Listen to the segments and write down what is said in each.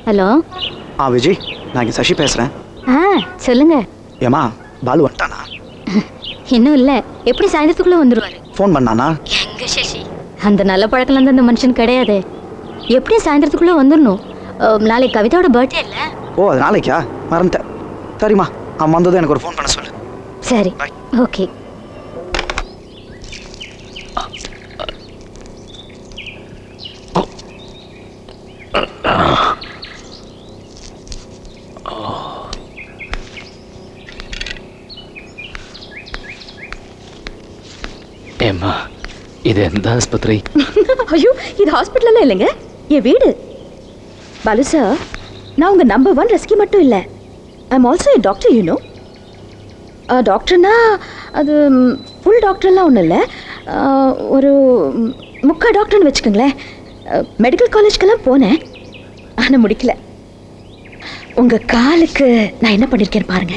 Hello. Vijay, நான் இங்கே சசி பேசுகிறேன். சொல்லுங்க. ஏமா பாலு வந்துட்டானா? இன்னும் இல்லை. எப்படி சாயந்தரத்துக்குள்ளே வந்துடுவாரு. ஃபோன் பண்ணானா? எங்க சசி, அந்த நல்ல பழக்கம்லாம் அந்த மனுஷன் கிடையாது. எப்படியும் சாயந்தரத்துக்குள்ளே வந்துடணும். நாளைக்கு கவிதாவோட பர்த்டே இல்லை? ஓ, அது நாளைக்கா? மறந்துட்டேன். சரிம்மா, அவன் வந்ததும் எனக்கு ஒரு ஃபோன் பண்ண சொல்லு. சரி, ஓகே. ஏம்மா, இது எந்த ஆஸ்பத்திரி? ஐயோ, இது ஹாஸ்பிட்டல்லாம் இல்லைங்க, என் வீடு. பாலு சார், நான் உங்கள் நம்பர் 1 ரெஸ்கி மட்டும் இல்லை, I am also a doctor. You know, டாக்டர்னா அது ஃபுல் டாக்டர்லாம் ஒன்றும் இல்லை, ஒரு முக்கா டாக்டர்னு வச்சுக்கோங்களேன். மெடிக்கல் காலேஜ்க்கெல்லாம் போனேன், ஆனால் முடிக்கல. உங்கள் காலுக்கு நான் என்ன பண்ணியிருக்கேன்னு பாருங்க.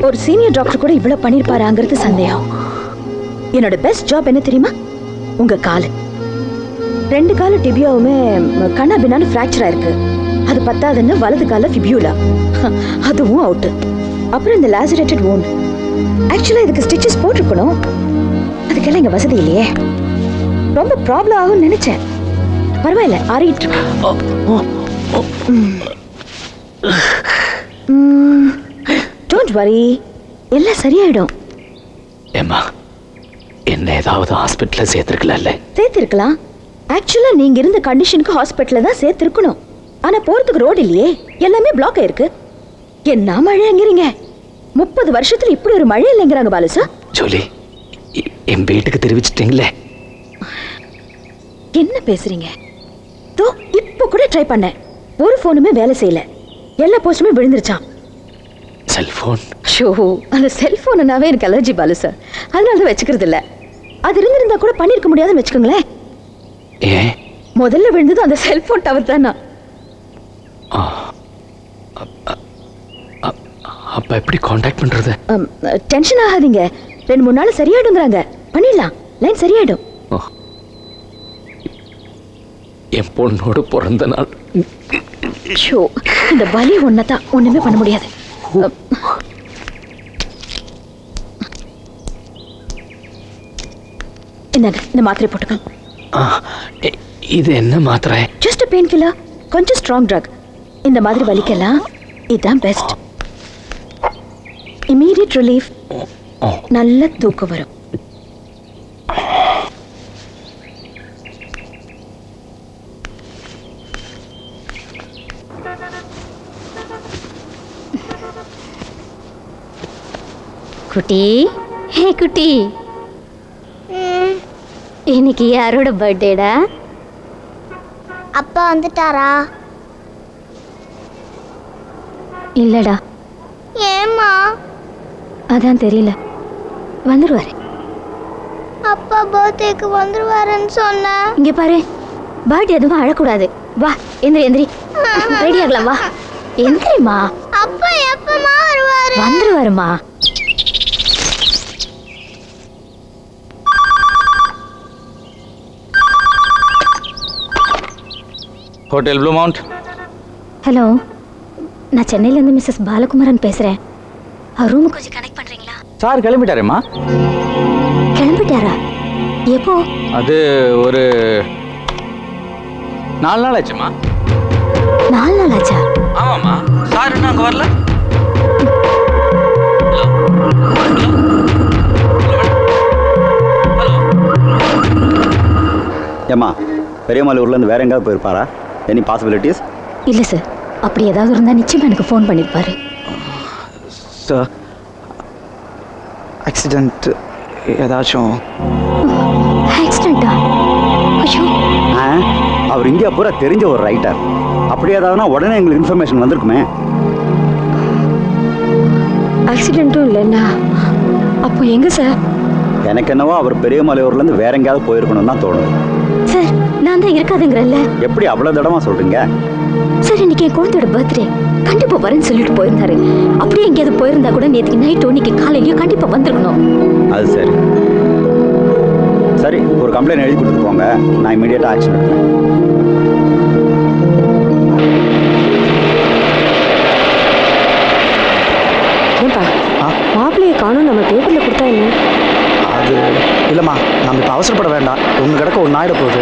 ஒரு சீனியர் டாக்டர் கூட இவ்வளவு பண்ணிருப்பாராங்கிறது சந்தேகம். என்னோட பெஸ்ட் ஜாப் என்ன தெரியுமா? உங்க காலு. 2 கால டிபியாவுமே கண்ணா பின்னான்னு ஃப்ராக்சர் ஆயிருக்கு. அது பத்தாதுன்னு வலது கால ஃபிபியூலா, அதுவும் அவுட். அப்புறம் இந்த லாசரேட்டட் wound. ஆக்சுவலா இதுக்கு ஸ்டிச்சஸ் போட்டிருக்கணும், அதுக்கெல்லாம் இங்க வசதி இல்லையே. ரொம்ப ப்ராப்ளம் ஆகும்னு நினைச்சேன். பரவாயில்ல, ஆறிட்டு டோன்ட் வரி, எல்லாம் சரியாயிடும். ஏம்மா, என்ன ஏதாவது ஹாஸ்பிட்டல்ல சேர்த்திருக்கலாம்ல? சேர்த்திருக்கலாம். ஆக்சுவலா நீங்க இருந்த கண்டிஷனுக்கு ஹாஸ்பிட்டல்ல தான் சேர்த்திருக்கணும். ஆனா போறதுக்கு ரோடு இல்லையே, எல்லாமே பிளாக் ஆயிருக்கு. என்ன மழைங்கிறீங்க? 30 வருஷத்துல இப்படி ஒரு மழை இல்லைங்கிறாங்க பாலு சார். ஜோலி, என் வீட்டுக்கு தெரிவிச்சிட்டீங்களே. என்ன பேசுறீங்க? தோ இப்போ கூட ட்ரை பண்ணேன், ஒரு போனுமே வேலை செய்யல, எல்லா போஸ்டுமே விழுந்துருச்சான். செல்போன்? ஷோ, அந்த செல்போனாவே எனக்கு அலர்ஜி பாலு சார், அதனால தான் வச்சுக்கிறது இல்லை. அது இருந்திருந்தா கூட பண்ணிருக்க முடியாதுன்னு வச்சுக்கோங்களேன். ஏன்? முதல்ல விழுந்தது அந்த செல்போன் டவர் தானா. அப்ப எப்படி காண்டாக்ட் பண்றது? டென்ஷன் ஆகாதீங்க, 2-3 நாள் சரியாயிடுங்கிறாங்க. பண்ணிடலாம், லைன் சரியாயிடும். என் பொண்ணோட பிறந்த நாள். ஷோ, இந்த வலி ஒன்னதான், ஒண்ணுமே பண்ண முடியாது. இந்த மாத்திரை போட்டுக்கோங்க. இது என்ன மாத்திரை? ஜஸ்ட் பெயின் கில்லர், கொஞ்சம் ஸ்ட்ராங் ட்ரக். இந்த மாதிரி வலிக்கலாம் இதுதான் பெஸ்ட். இமீடியட் ரிலீஃப், நல்ல தூக்கம் வரும். குட்டி, ஹே குட்டி, இன்னைக்கு யாரோட பர்த்டேடா? அப்பா வந்துட்டாரா? இல்லடா. ஏம்மா? அதான் தெரியல, வந்துருவாரு. அப்பா பர்த்டேக்கு வந்துருவாருன்னு சொன்ன. இங்க பாரு, பர்த்டே எதுவும் அழக்கூடாது. வா, எந்திரி எந்திரி, ரெடி ஆகலாம். வா, எந்திரிமா. அப்பா எப்பமா வருவாரு? வந்துருவாருமா. Hotel blue mount. ஹலோ, நான் சென்னையிலேருந்து மிஸ்ஸஸ் பாலகுமாரன் பேசுகிறேன். அவர் ரூமுக்கு கொஞ்சம் கனெக்ட் பண்ணுறீங்களா? சார் கிளம்பிட்டாரேம்மா. கிளம்பிட்டாரா? எப்போ? அது ஒரு 4 நாள் ஆச்சுமா. 4 நாள் ஆச்சா? ஆமாம்மா. சார் இன்னும் அங்கே வரல. ஏம்மா, பெரியமலையூர்லேருந்து வேற எங்கேயாவது போயிருப்பாரா? Any possibilities? இல்லை சார், அப்படி ஏதாவது இருந்தால் நிச்சயமாக எனக்கு ஃபோன் பண்ணியிருப்பாரு. சார், ஆக்சிடென்ட் ஏதாச்சும்? ஆக்சிடென்ட்டா? ஐயோ. அவர் இந்தியா பூரா தெரிஞ்ச ஒரு ரைட்டர். அப்படி ஏதாவதுனா உடனே எங்களுக்கு இன்ஃபர்மேஷன் வந்திருக்குமே. ஆக்சிடென்ட்டும் இல்லைன்னா அப்போ எங்க சார்? எனக்கு என்னவோ அவர் பெரியமலையூர்லேருந்து வேற எங்கேயாவது போயிருக்கணும்னு தான் தோணுது. சார், நான் தான் இருக்காதுங்கிறல்ல. எப்படி அவ்வளோ தடமா சொல்றீங்க? சார், இன்னைக்கு என் குழந்தையோட பர்த்டே, கண்டிப்பா வரேன்னு சொல்லிட்டு போயிருந்தாரு. அப்படியே எங்கேயாவது போயிருந்தா கூட நேற்றுக்கு நைட்டோ இன்னைக்கு காலையிலயோ கண்டிப்பா வந்திருக்கணும். அது சரி. சரி, ஒரு கம்ப்ளைண்ட் எழுதி கொடுத்துட்டு போங்க, நான் இமீடியட்டாக ஆக்ஷன் எடுப்பேன். ஏன்பா மாப்பிள்ளையை காணும் நம்ம பேப்பரில் கொடுத்தா என்ன? அது இல்லைம்மா, நம்ம இப்போ அவசரப்பட வேண்டாம். ஒன்று கிடக்க ஒன்று ஆகிட போகுது.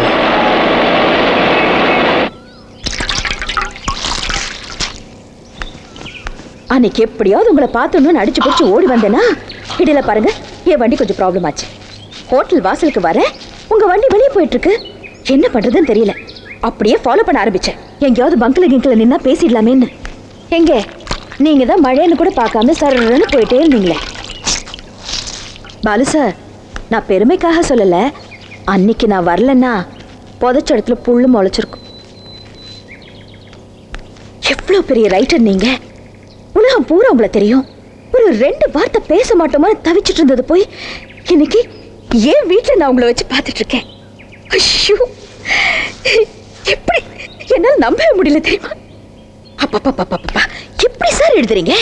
அன்னைக்கு எப்படியாவது உங்களை பார்த்தோன்னு அடிச்சு பிடிச்சி ஓடி வந்தேன்னா இடையில பாருங்க என் வண்டி கொஞ்சம் ப்ராப்ளம் ஆச்சு. ஹோட்டல் வாசலுக்கு வர உங்க வண்டி வெளியே போயிட்டு இருக்கு. என்ன பண்றதுன்னு தெரியல. அப்படியே ஃபாலோ பண்ண ஆரம்பிச்சேன். எங்கேயாவது பங்கில கிங்கில நின்னா பேசிடலாமேன்னு. எங்க நீங்க தான் மழைன்னு கூட பார்க்காம சரன்னு போயிட்டே இருந்தீங்களே. பாலு சார், நான் பெருமைக்காக சொல்லல. அன்னைக்கு நான் வரலன்னா புதைச்ச இடத்துல புல்லு முளைச்சிருக்கும். எவ்வளவு பெரிய ரைட்டர் நீங்க. உலகம் பூரா உங்களை தெரியும். ஒரு 2 வார்த்தை பேச மாட்டோமா தவிச்சிட்டு இருந்தது போய் இன்னைக்கு ஏன் வீட்டில் நான் உங்களை வச்சு பார்த்துட்டு இருக்கேன். ஐயோ, எப்படி என்னால் நம்பவே முடியல தெரியுமா? அப்பா எப்படி சார் எழுதுறீங்க?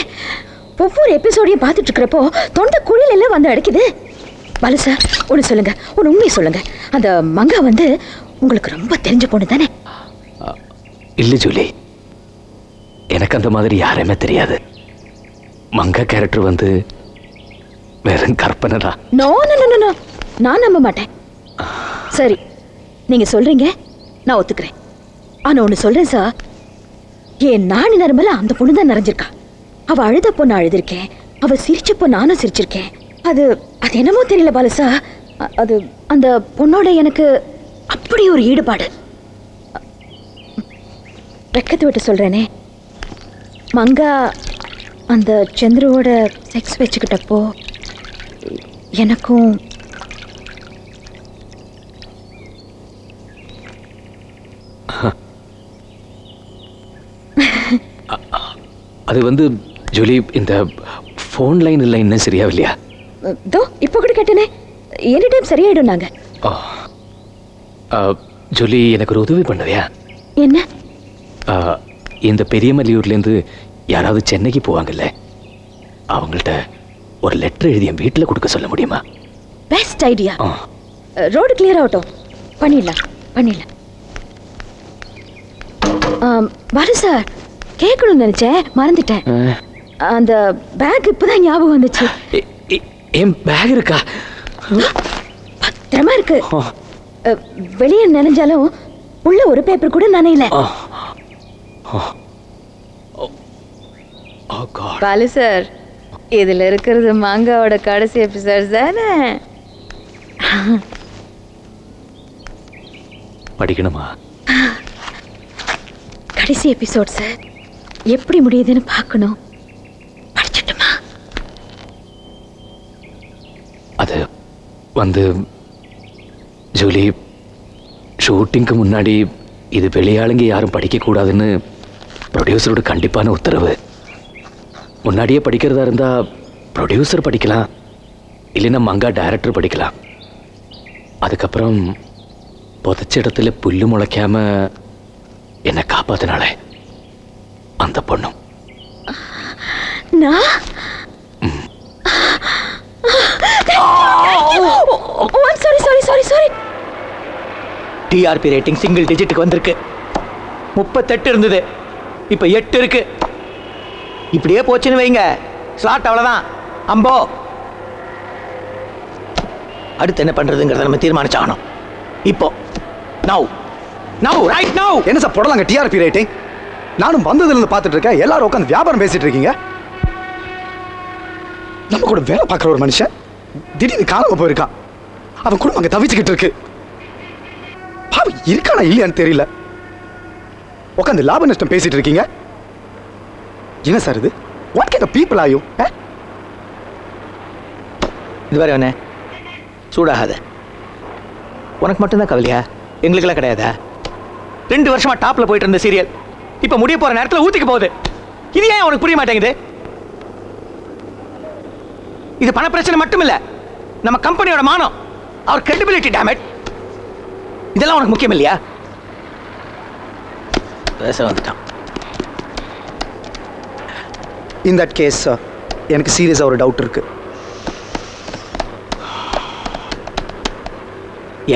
ஒவ்வொரு எபிசோடையும் பார்த்துட்டு இருக்கிறப்போ தொண்டை குழியில எல்லாம் வந்து அடைக்குது. பாலு சார், ஒன்று சொல்லுங்க, ஒன்று உண்மையை சொல்லுங்க. அந்த மங்கா வந்து உங்களுக்கு ரொம்ப தெரிஞ்ச பொண்ணு தானே? இல்லை ஜூலி, எனக்கு அந்த மாதிரி யாருமே தெரியாது. மங்கா கேரக்டர் வந்து வெறும் கற்பனை தான். நோ நோ நோ நோ, நான் நம்ப மாட்டேன். சரி, நீங்க சொல்றீங்க, நான் ஒத்துக்கிறேன். ஆனா ஒன்று சொல்றேன் சார், என் நாணி நரம்பல அந்த பொண்ணு தான் நிறைஞ்சிருக்கா. அவ அழுதப்போ நான் அழுதுருக்கேன், அவ சிரிச்சப்போ நானும் சிரிச்சிருக்கேன். அது அது என்னமோ தெரியல பாலு சார், அது அந்த பொண்ணோட எனக்கு அப்படி ஒரு ஈடுபாடு. வெக்கத்தை விட்டு சொல்றேனே, மங்கா அந்த சந்திருவோட செக்ஸ் வச்சுக்கிட்டப்போ எனக்கும் அது வந்து ஜூலி, இந்த ஃபோன் லைன் இல்லை இன்னும் சரியாவில்லையா? தோ இப்போ கூட கேட்டேனே, எனி டைம் சரியாயிடும். நாங்க ஜூலி, எனக்கு ஒரு உதவி பண்ணுவியா? என்ன? இந்த பெரியமல்லியூர்லேருந்து யாராவது சென்னைக்கு போவாங்கல்ல, அவங்கள்ட்ட ஒரு லெட்டர் எழுதி என் வீட்டில் கொடுக்க சொல்ல முடியுமா? Best idea. ரோடு கிளியர் ஆகட்டும், பண்ணிடலாம் பண்ணிடலாம். பாரு சார், கேட்கணும்னு நினைச்சேன், மறந்துட்டேன். அந்த பேக் இப்பதான் ஞாபகம் வந்துச்சு. என் பேக் இருக்கா? பத்திரமா இருக்கு. வெளியே நினைஞ்சாலும் உள்ள ஒரு பேப்பர் கூட நனையல. பாலு சார், இதுல இருக்கிறது மாங்காவோட கடைசி எபிசோட் தானே? படிக்கணுமா? கடைசி எபிசோட் சார், எப்படி முடியுதுன்னு பார்க்கணும். படிச்சிட்டுமா? அது வந்து ஜூலி, ஷூட்டிங்க்கு முன்னாடி இது வெளியாளுங்க யாரும் படிக்கக்கூடாதுன்னு ப்ரொடியூசரோட கண்டிப்பான உத்தரவு. முன்னாடியே படிக்கிறதா இருந்தால் ப்ரொடியூசர் படிக்கலாம், இல்லைன்னா மங்கா டைரக்டர் படிக்கலாம். அதுக்கப்புறம் புதைச்ச இடத்துல புல்லு முளைக்காம என்னை காப்பாத்தினால அந்த பொண்ணும். டிஆர்பி ரேட்டிங் சிங்கிள் டிஜிட்டுக்கு வந்திருக்கு. 38 இருந்தது, இப்போ 8 இருக்கு. இப்படியே போச்சுன்னு வைங்க, ஸ்லாட் அவ்வளோதான். அம்போ, அடுத்து என்ன பண்றதுங்கிறத நம்ம தீர்மானிச்சாகணும். இப்போ நவ் ரைட் நவ். என்ன சார் போடலாங்க டிஆர்பி ரேட்டிங்? நானும் வந்ததுலேருந்து பார்த்துட்டு இருக்கேன், எல்லாரும் உட்காந்து வியாபாரம் பேசிட்டு இருக்கீங்க. நம்ம கூட வேலை பார்க்குற ஒரு மனுஷன் திடீர்னு காணாம போயிருக்கான். அவன் குடும்பம் அங்கே தவிச்சுக்கிட்டு இருக்கு. பாவம் இருக்கானா இல்லையான்னு தெரியல. உட்காந்து லாப நஷ்டம் பேசிட்டு இருக்கீங்க. என்ன சார் இது? What kind of people are you? இது வரை என்ன சூடாகாத. உனக்கு மட்டும்தான் கவலையா? எங்களுக்கெல்லாம் கிடையாதா? 2 வருஷமா டாப்ல போயிட்டு இருந்த சீரியல் இப்ப முடிய போற நேரத்தில் ஊத்திக்க போகுது. இது ஏன் உனக்கு புரிய மாட்டேங்குது? இது பண பிரச்சனை மட்டும் இல்ல, நம்ம கம்பெனியோட மானம், அவர் கிரெடிபிலிட்டி. டேமேஜ். இதெல்லாம் உனக்கு முக்கியம் இல்லையா? பேச வந்துட்டான். இன் தட் கேஸ் எனக்கு சீரியஸாக ஒரு டவுட் இருக்கு.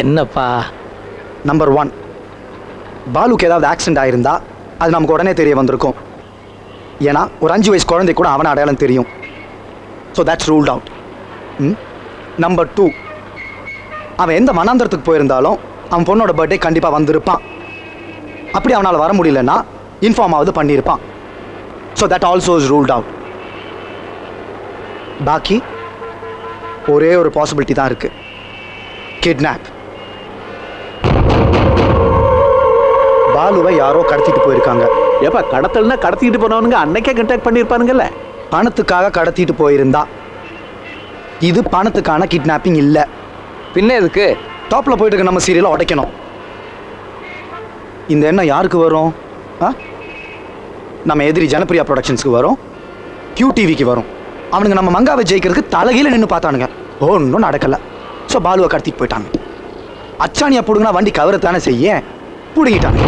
என்னப்பா? நம்பர் 1, பாலுக்கு ஏதாவது ஆக்சிடென்ட் ஆயிருந்தா அது நமக்கு உடனே தெரிய வந்திருக்கும். ஏன்னா ஒரு 5 வயசு குழந்தை கூட அவனை அடையாளம் தெரியும். So that's ruled out. Number 2, அவன் எந்த மனாந்தரத்துக்கு போயிருந்தாலும் அவன் பொண்ணோட பர்த்டே கண்டிப்பாக வந்திருப்பான். அப்படி அவனால் வர முடியலன்னா இன்ஃபார்ம் ஆகுது பண்ணியிருப்பான். So that also is ruled out. பாக்கி ஒரே ஒரு பாசிபிலிட்டி தான் இருக்கு, கிட்னாப். பாலுவை யாரோ கடத்திட்டு போயிருக்காங்க. ஏப்பா கடத்தல்னா கடத்திட்டு போனவனுங்க அன்னைக்கே கண்டாக்ட் பண்ணியிருப்பானுங்கல்ல. பணத்துக்காக கடத்திட்டு போயிருந்தா இது பணத்துக்கான கிட்னாப்பிங் இல்ல. பின்ன எதுக்கு? டாப்ல போயிட்டு இருக்க நம்ம சீரியலை உடைக்கணும். இந்த எண்ணம் யாருக்கு வரும்? நம்ம எதிரி ஜனப்பிரியா ப்ரொடக்ஷன்ஸ்க்கு வரும், QTVக்கு வரும். அவனுங்க நம்ம மங்காவை ஜெயிக்கிறதுக்கு தலைகீழ நின்று பார்த்தானுங்க. ஒன்றும் நடக்கல. ஸோ பாலுவை கடத்திட்டு போயிட்டாங்க. அச்சாணியா பிடுங்கினா வண்டி கவரத்தானே செய்ய, பிடுங்கிட்டாங்க.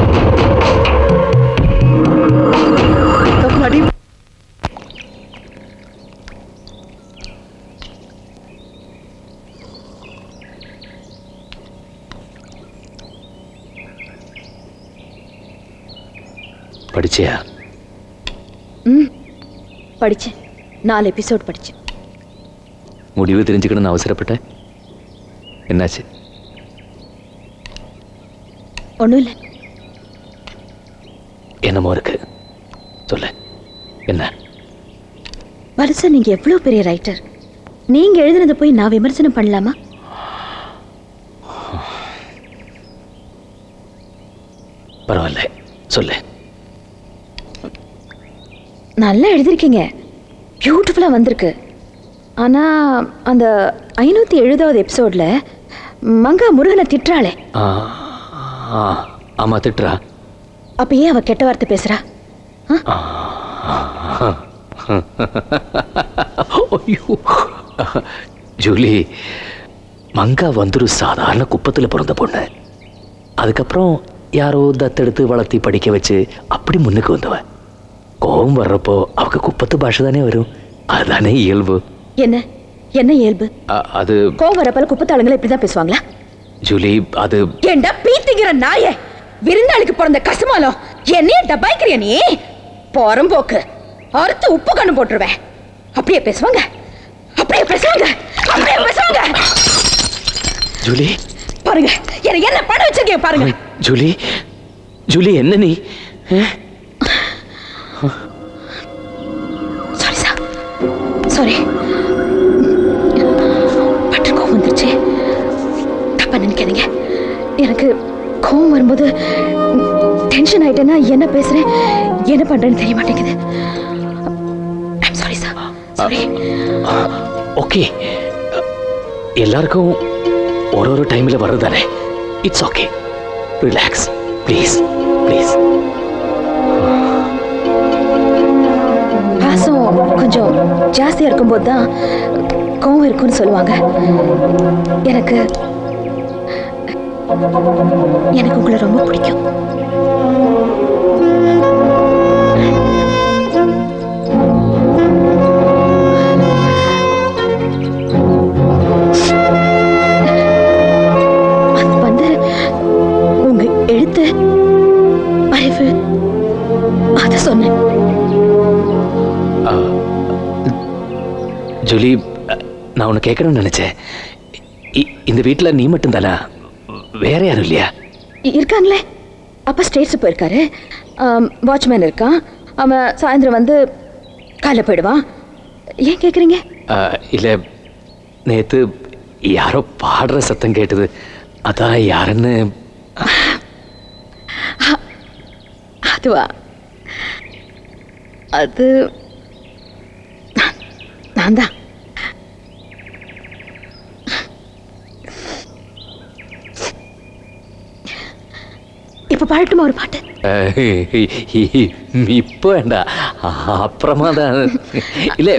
படிச்சியா? படிச்சேன். 4 எபிசோட் படிச்சேன். முடிவு தெரிஞ்சுக்கணும்னு அவசரப்பட்ட? என்னாச்சு? ஒன்றும் இல்லை. என்னமோ இருக்கு, சொல்ல. என்ன? பாலு சார், நீங்க எவ்வளவு பெரிய ரைட்டர். நீங்க எழுதுனதை போய் நான் விமர்சனம் பண்ணலாமா? பரவாயில்ல, சொல்லு. நல்லா எழுதிருக்கீங்க, பியூட்டிஃபுல்லா வந்திருக்கு. ஆனா அந்த 570வது எபிசோட்ல மங்கா முருகனை திட்டுறாளே. ஆமா, திட்டுறா. அப்ப ஏன் அவ கெட்ட வார்த்தை பேசுறா? ஜூலி, மங்கா வந்துரு சாதாரண குப்பத்தில் பிறந்த பொண்ணு. அதுக்கப்புறம் யாரோ தத்தெடுத்து வளர்த்தி படிக்க வச்சு அப்படி முன்னுக்கு வந்தவ. கோபம் வர்றப்போ அவக்கு குப்பத்து பாஷை தானே வரும். அதுதானே இயல்பு. என்ன என்ன இயல்பு? அது கோவம் வரப்பல குப்பத்தாளுங்களை இப்படிதான் பேசுவாங்களா? ஜூலி, அது ஏண்டா பீத்திக்கிற நாயே, விருந்தாளிக்கு பிறந்த கசுமாலம் என்னைய டபாய்க்கிறிய நீ? போறம்போக்கு அறுத்து உப்பு கண்ணு போட்டுருவேன். அப்படியே பேசுவாங்க, அப்படியே பேசுவாங்க, அப்படியே பேசுவாங்க. ஜூலி பாருங்க, என்ன பண்ண வச்சிருக்கீங்க பாருங்க. ஜூலி, ஜூலி, என்ன நீ? Sorry sir, sorry. பட்டு கோவம் வந்துருச்சு, தப்பா நினைக்காதீங்க. எனக்கு கோவம் வரும்போது டென்ஷன் ஆயிட்டேன்னா என்ன பேசுறேன் என்ன பண்றேன்னு தெரிய மாட்டேங்குது. Sorry sir, sorry. ஓகே, எல்லாருக்கும் ஒரு டைம்ல வர்றதானே. It's okay, relax please, please. பாசம் கொஞ்சம் ஜாஸ்தியா இருக்கும்போது தான் கோவம் இருக்குன்னு சொல்லுவாங்க. எனக்கு உங்களை ரொம்ப பிடிக்கும். அது வந்து உங்க எழுத்து அறிவு, அத சொன்னேன். ஜூலி, நான் உன்னை கேட்கணும்னு நினைச்சேன். இந்த வீட்டில் நீ மட்டும் தானா? வேற யாரும் இல்லையா? இருக்காங்களே. அப்பா ஸ்டேட்ஸ் போயிருக்காரு, வாட்ச்மேன் இருக்கான். அவன் சாயந்தரம் வந்து காலைல போயிடுவான். ஏன் கேட்குறீங்க? இல்லை, நேற்று யாரோ பாடுற சத்தம் கேட்டது, அதான் யாருன்னு. அதுவா? அது நான் தான். இப்ப பாடட்டுமா ஒரு பாட்டு? இப்போ வேண்டாம், அப்புறமா தான். இல்லை,